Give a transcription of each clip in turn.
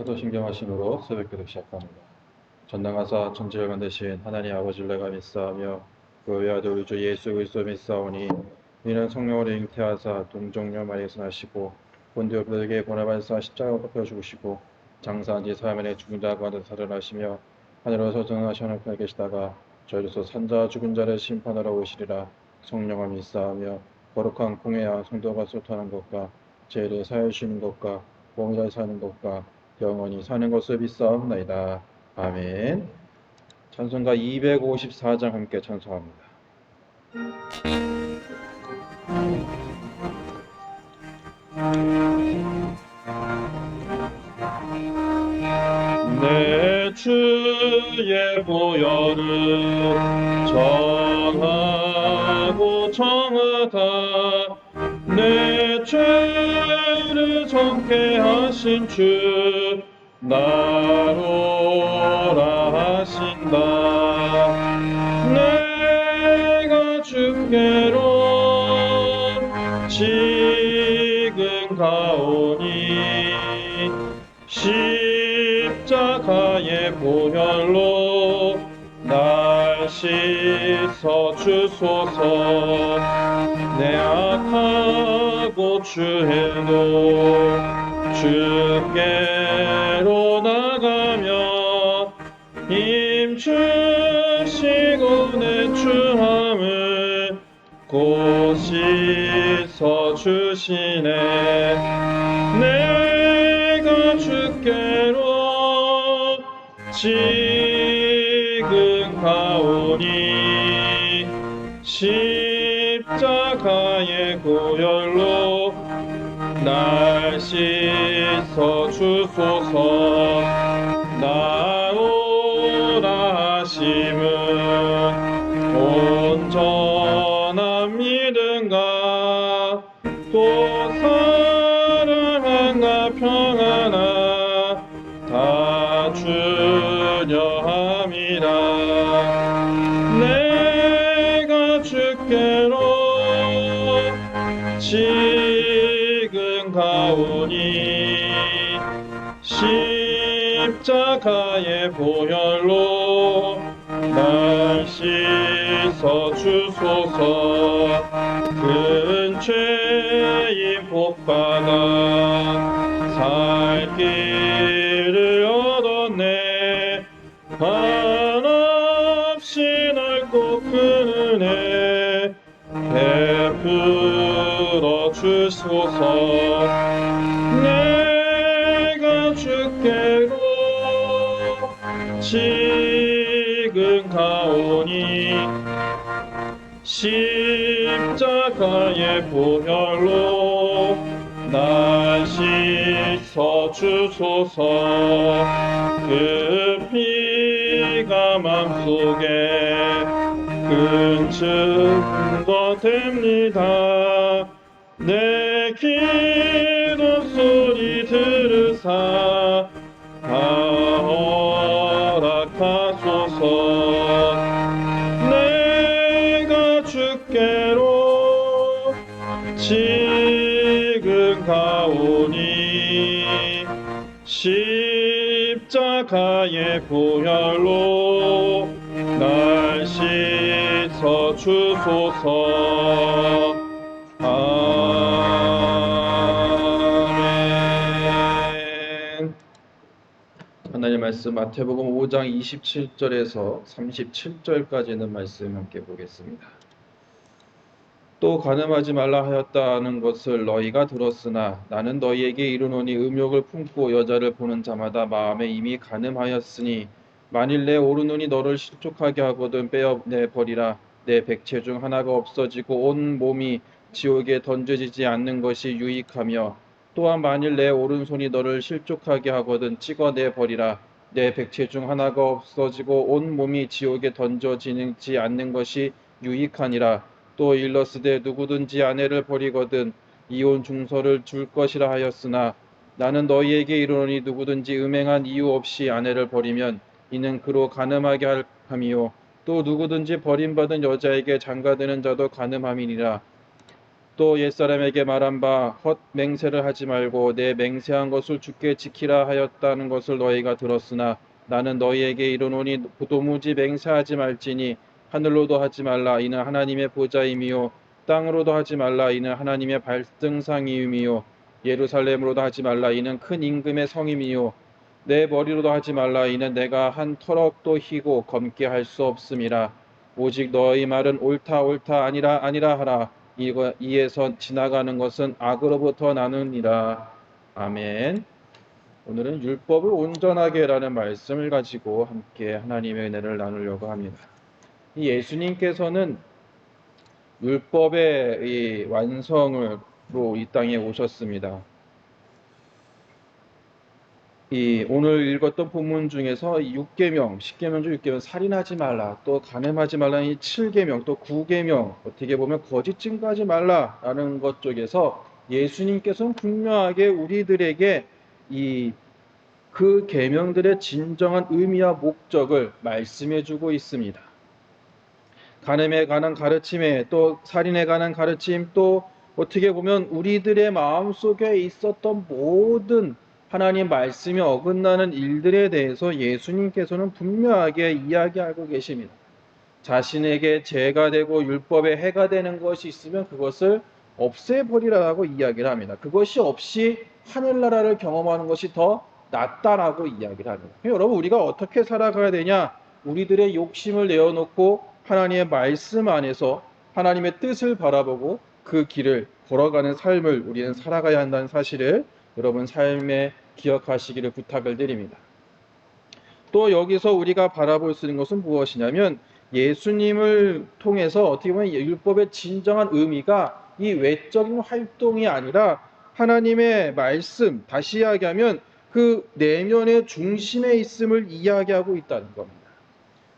사도신경하심으로 새벽기도 시작합니다. 전능하사 천지를 만드신 하나님 아버지를 내가 믿사하며 그 외아들 우리 주 예수 그리스도 믿사오니 이는 성령으로 잉태하사 동정녀 마리에서 나시고 본디오 빌라에게 고난받으사 십자가에 덮여 죽으시고 장사한 지 3일에 죽은 자 가운데 살아나시며 하늘에서 전능하신 하나님께 계시다가 저희로서 산자 죽은 자를 심판하러 오시리라. 성령을 믿사하며 거룩한 공회와 성도가 소통하는 것과 죄를 사하여 주시는 것과 몸이 사는 것과 영원히 사는 것을 믿사옵나이다. 아멘. 찬송가 254장 함께 찬송합니다. 내 주의 보혈을 정하고 정하다 내 죄를 정케 하신 주 나로라 하신다. 내가 주께로 지금 가오니 십자가의 보혈로 날 씻어 주소서. 내 악하고 주해도 주께로 나가며 힘주시고 내 추함을 곧 씻어 주시네. 내가 주께로 지금 가오니 십자가의 보혈로 날 씻어 주소서. 나오라 하심은 온전한 믿음과 또 사랑과 평안아 다 주려 함이라. 내가 주께로 지금 가오니 십자가의 보혈로 날 씻어 주소서. 큰 죄인 복받아 살 길을 얻었네. 한없이 넓고 큰 은혜 베풀어 주소서. 내가 주께로 지금 가오니 십자가의 보혈로 날 씻어 주소서. 그 피가 맘속에 큰 증거 됩니다. 내 기도 소리 들으사 허락하소서. 내가 주께로 지금 가오니 십자가의 보혈로 날 씻어 주소서. 아멘. 하나님 말씀 마태복음 5장 27절에서 37절까지 있는 말씀 함께 보겠습니다. 또 간음하지 말라 하였다 하는 것을 너희가 들었으나 나는 너희에게 이르노니 음욕을 품고 여자를 보는 자마다 마음에 이미 간음하였으니 만일 내 오른눈이 너를 실족하게 하거든 빼어내 버리라. 내 백체 중 하나가 없어지고 온 몸이 지옥에 던져지지 않는 것이 유익하며 또한 만일 내 오른손이 너를 실족하게 하거든 찍어내 버리라. 내 백체 중 하나가 없어지고 온 몸이 지옥에 던져지지 않는 것이 유익하니라. 또 일러스되 누구든지 아내를 버리거든 이혼 중서를 줄 것이라 하였으나 나는 너희에게 이르노니 누구든지 음행한 이유 없이 아내를 버리면 이는 그로 간음하게 함이요 또 누구든지 버림받은 여자에게 장가드는 자도 간음함이니라. 또 옛사람에게 말한 바 헛 맹세를 하지 말고 내 맹세한 것을 주께 지키라 하였다는 것을 너희가 들었으나 나는 너희에게 이르노니 도무지 맹세하지 말지니 하늘로도 하지 말라 이는 하나님의 보좌임이요 땅으로도 하지 말라 이는 하나님의 발등상임이요 예루살렘으로도 하지 말라 이는 큰 임금의 성임이요 내 머리로도 하지 말라 이는 내가 한 터럭도 희고 검게 할 수 없음이라 오직 너희 말은 옳다 옳다 아니라 아니라 하라 이에서 지나가는 것은 악으로부터 나느니라. 아멘. 오늘은 율법을 온전하게라는 말씀을 가지고 함께 하나님의 은혜를 나누려고 합니다. 이 예수님께서는 율법의 이 완성으로 이 땅에 오셨습니다. 이 오늘 읽었던 본문 중에서 6계명, 10계명 중 6계명 살인하지 말라, 또 간음하지 말라는 이 7계명, 또 9계명 어떻게 보면 거짓 증거하지 말라라는 것 쪽에서 예수님께서는 분명하게 우리들에게 그 계명들의 진정한 의미와 목적을 말씀해 주고 있습니다. 간음에 관한 가르침에 또 살인에 관한 가르침 또 어떻게 보면 우리들의 마음속에 있었던 모든 하나님 말씀이 어긋나는 일들에 대해서 예수님께서는 분명하게 이야기하고 계십니다. 자신에게 죄가 되고 율법에 해가 되는 것이 있으면 그것을 없애버리라고 이야기를 합니다. 그것이 없이 하늘나라를 경험하는 것이 더 낫다라고 이야기를 합니다. 여러분 우리가 어떻게 살아가야 되냐? 우리들의 욕심을 내어놓고 하나님의 말씀 안에서 하나님의 뜻을 바라보고 그 길을 걸어가는 삶을 우리는 살아가야 한다는 사실을 여러분 삶에 기억하시기를 부탁을 드립니다. 또 여기서 우리가 바라볼 수 있는 것은 무엇이냐면 예수님을 통해서 어떻게 보면 율법의 진정한 의미가 이 외적인 활동이 아니라 하나님의 말씀, 다시 이야기하면 그 내면의 중심에 있음을 이야기하고 있다는 겁니다.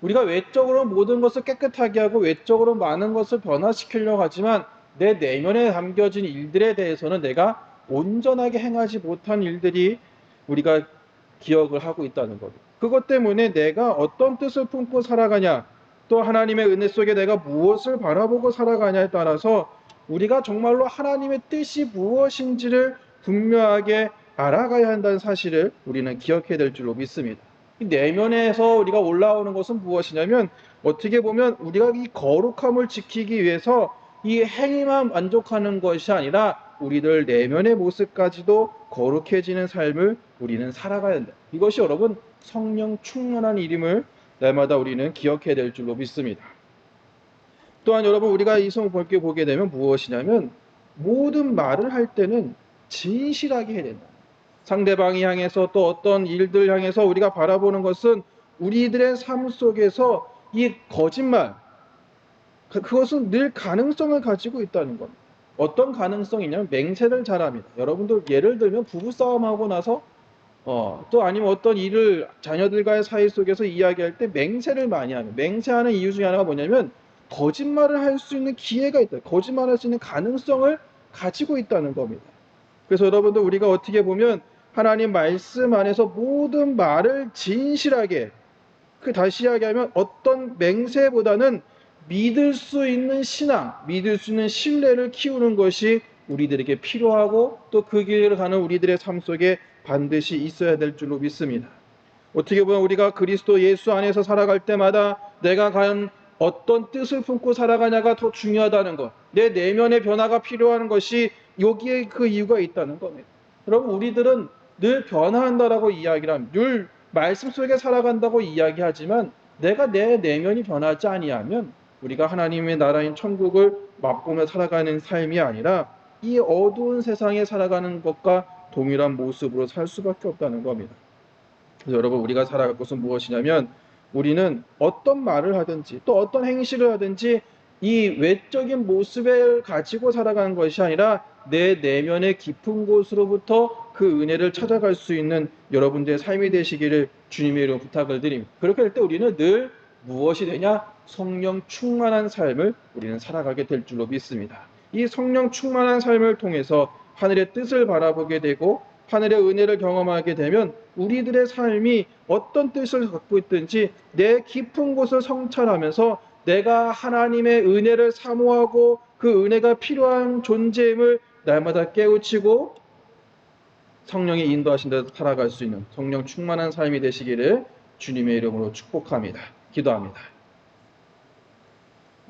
우리가 외적으로 모든 것을 깨끗하게 하고 외적으로 많은 것을 변화시키려고 하지만 내 내면에 담겨진 일들에 대해서는 내가 온전하게 행하지 못한 일들이 우리가 기억을 하고 있다는 겁니다. 그것 때문에 내가 어떤 뜻을 품고 살아가냐, 또 하나님의 은혜 속에 내가 무엇을 바라보고 살아가냐에 따라서 우리가 정말로 하나님의 뜻이 무엇인지를 분명하게 알아가야 한다는 사실을 우리는 기억해야 될 줄로 믿습니다. 내면에서 우리가 올라오는 것은 무엇이냐면 어떻게 보면 우리가 이 거룩함을 지키기 위해서 이 행위만 만족하는 것이 아니라 우리들 내면의 모습까지도 거룩해지는 삶을 우리는 살아가야 한다. 이것이 여러분 성령 충만한 일임을 날마다 우리는 기억해야 될 줄로 믿습니다. 또한 여러분 우리가 이 성경을 보게 되면 무엇이냐면 모든 말을 할 때는 진실하게 해야 된다. 상대방이 향해서 또 어떤 일들 향해서 우리가 바라보는 것은 우리들의 삶 속에서 이 거짓말, 그것은 늘 가능성을 가지고 있다는 겁니다. 어떤 가능성이냐면 맹세를 잘합니다. 여러분들 예를 들면 부부싸움하고 나서 또 아니면 어떤 일을 자녀들과의 사이 속에서 이야기할 때 맹세를 많이 하는, 맹세하는 이유 중에 하나가 뭐냐면 거짓말을 할 수 있는 기회가 있다. 거짓말할 수 있는 가능성을 가지고 있다는 겁니다. 그래서 여러분들 우리가 어떻게 보면 하나님 말씀 안에서 모든 말을 진실하게, 다시 이야기하면 어떤 맹세보다는 믿을 수 있는 신앙, 믿을 수 있는 신뢰를 키우는 것이 우리들에게 필요하고 또 그 길을 가는 우리들의 삶 속에 반드시 있어야 될 줄로 믿습니다. 어떻게 보면 우리가 그리스도 예수 안에서 살아갈 때마다 내가 과연 어떤 뜻을 품고 살아가냐가 더 중요하다는 것, 내 내면의 변화가 필요한 것이 여기에 그 이유가 있다는 겁니다. 여러분 우리들은 늘 변화한다라고 이야기를 합니다. 늘 말씀 속에 살아간다고 이야기하지만 내가 내 내면이 변하지 아니하면 우리가 하나님의 나라인 천국을 맛보며 살아가는 삶이 아니라 이 어두운 세상에 살아가는 것과 동일한 모습으로 살 수밖에 없다는 겁니다. 그래서 여러분 우리가 살아갈 것은 무엇이냐면 우리는 어떤 말을 하든지 또 어떤 행실을 하든지 이 외적인 모습을 가지고 살아가는 것이 아니라 내 내면의 깊은 곳으로부터 그 은혜를 찾아갈 수 있는 여러분들의 삶이 되시기를 주님의 이름으로 부탁을 드립니다. 그렇게 할 때 우리는 늘 무엇이 되냐? 성령 충만한 삶을 우리는 살아가게 될 줄로 믿습니다. 이 성령 충만한 삶을 통해서 하늘의 뜻을 바라보게 되고 하늘의 은혜를 경험하게 되면 우리들의 삶이 어떤 뜻을 갖고 있든지 내 깊은 곳을 성찰하면서 내가 하나님의 은혜를 사모하고 그 은혜가 필요한 존재임을 날마다 깨우치고 성령이 인도하신 대로 살아갈 수 있는 성령 충만한 삶이 되시기를 주님의 이름으로 축복합니다. 기도합니다.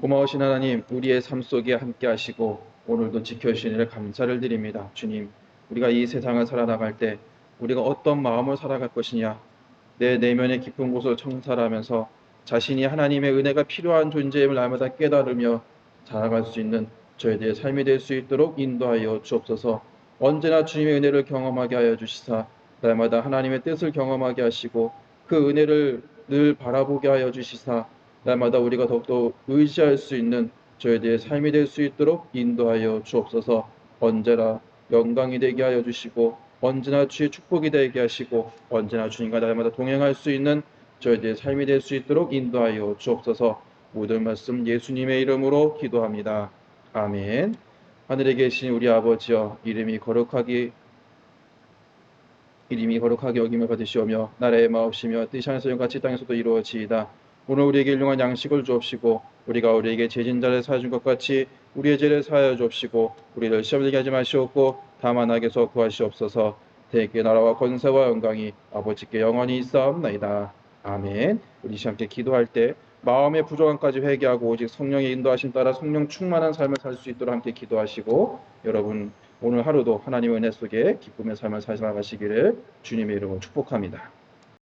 고마우신 하나님, 우리의 삶 속에 함께 하시고 오늘도 지켜주시니 감사를 드립니다. 주님, 우리가 이 세상을 살아나갈 때 우리가 어떤 마음을 살아갈 것이냐, 내 내면의 깊은 곳을 청산하면서 자신이 하나님의 은혜가 필요한 존재임을 날마다 깨달으며 살아갈 수 있는 저희들의 삶이 될 수 있도록 인도하여 주옵소서. 언제나 주님의 은혜를 경험하게 하여 주시사 날마다 하나님의 뜻을 경험하게 하시고 그 은혜를 늘 바라보게 하여 주시사 날마다 우리가 더욱더 의지할 수 있는 저희들의 삶이 될 수 있도록 인도하여 주옵소서. 언제나 영광이 되게 하여 주시고 언제나 주의 축복이 되게 하시고 언제나 주님과 날마다 동행할 수 있는 저희들의 삶이 될 수 있도록 인도하여 주옵소서. 모든 말씀 예수님의 이름으로 기도합니다. 아멘. 하늘에 계신 우리 아버지여, 이름이 거룩하게 여김을 받으시오며 나라의 마옵시며 뜻이 하늘에서 같이 땅에서도 이루어지이다. 오늘 우리에게 일용할 양식을 주옵시고 우리가 우리에게 죄진 자를 사해 준 것 같이 우리의 죄를 사하여 주옵시고 우리를 시험에 들게 하지 마시옵고 다만 악에서 구하시옵소서. 대개 나라와 권세와 영광이 아버지께 영원히 있사옵나이다. 아멘. 우리 함께 기도할 때 마음의 부족함까지 회개하고 오직 성령의 인도하심 따라 성령 충만한 삶을 살 수 있도록 함께 기도하시고 여러분 오늘 하루도 하나님의 은혜 속에 기쁨의 삶을 살아가시기를 주님의 이름으로 축복합니다.